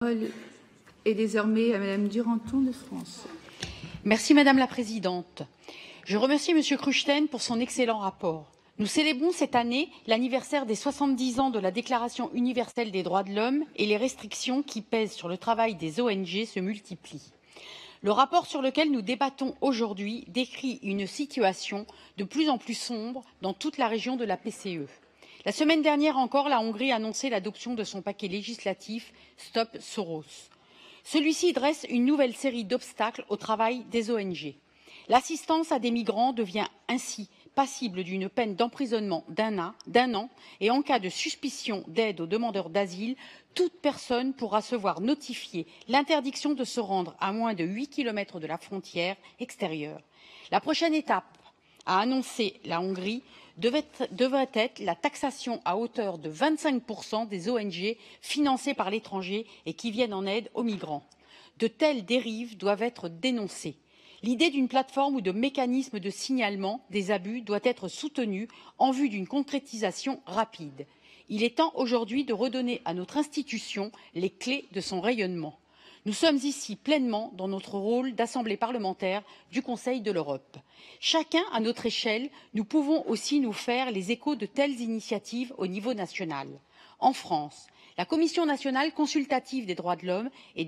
parole est désormais à Madame Duranton de France. Merci Madame la Présidente. Je remercie Monsieur Kruchten pour son excellent rapport. Nous célébrons cette année l'anniversaire des 70 ans de la Déclaration universelle des droits de l'homme et les restrictions qui pèsent sur le travail des ONG se multiplient. Le rapport sur lequel nous débattons aujourd'hui décrit une situation de plus en plus sombre dans toute la région de la PCE. La semaine dernière encore, la Hongrie a annoncé l'adoption de son paquet législatif Stop Soros. Celui-ci dresse une nouvelle série d'obstacles au travail des ONG. L'assistance à des migrants devient ainsi passible d'une peine d'emprisonnement d'un an et en cas de suspicion d'aide aux demandeurs d'asile, toute personne pourra se voir notifier l'interdiction de se rendre à moins de 8 km de la frontière extérieure. La prochaine étape, a annoncé la Hongrie, devrait être la taxation à hauteur de 25% des ONG financées par l'étranger et qui viennent en aide aux migrants. De telles dérives doivent être dénoncées. L'idée d'une plateforme ou de mécanisme de signalement des abus doit être soutenue en vue d'une concrétisation rapide. Il est temps aujourd'hui de redonner à notre institution les clés de son rayonnement. Nous sommes ici pleinement dans notre rôle d'Assemblée parlementaire du Conseil de l'Europe. Chacun à notre échelle, nous pouvons aussi nous faire les échos de telles initiatives au niveau national. En France, la Commission nationale consultative des droits de l'homme et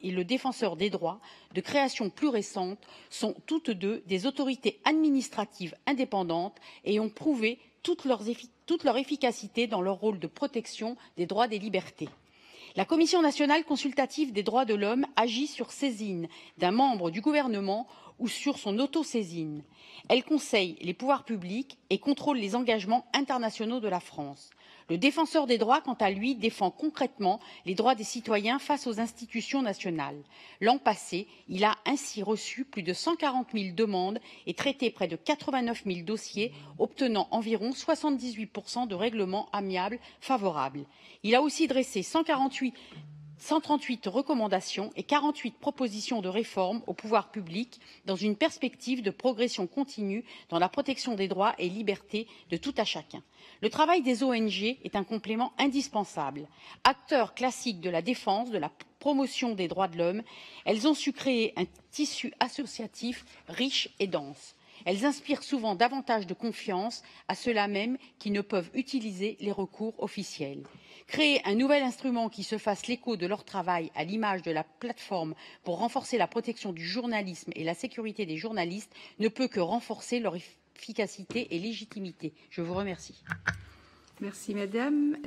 le Défenseur des droits, de création plus récente, sont toutes deux des autorités administratives indépendantes et ont prouvé toute leur efficacité dans leur rôle de protection des droits et des libertés. La Commission nationale consultative des droits de l'homme agit sur saisine d'un membre du gouvernement ou sur son autosaisine. Elle conseille les pouvoirs publics et contrôle les engagements internationaux de la France. Le défenseur des droits, quant à lui, défend concrètement les droits des citoyens face aux institutions nationales. L'an passé, il a ainsi reçu plus de 140 000 demandes et traité près de 89 000 dossiers, obtenant environ 78% de règlements amiables favorables. Il a aussi dressé 138 recommandations et 48 propositions de réforme au pouvoir public dans une perspective de progression continue dans la protection des droits et libertés de tout à chacun. Le travail des ONG est un complément indispensable. Acteurs classiques de la défense, de la promotion des droits de l'homme, elles ont su créer un tissu associatif riche et dense. Elles inspirent souvent davantage de confiance à ceux-là même qui ne peuvent utiliser les recours officiels. Créer un nouvel instrument qui se fasse l'écho de leur travail à l'image de la plateforme pour renforcer la protection du journalisme et la sécurité des journalistes ne peut que renforcer leur efficacité et légitimité. Je vous remercie. Merci Madame.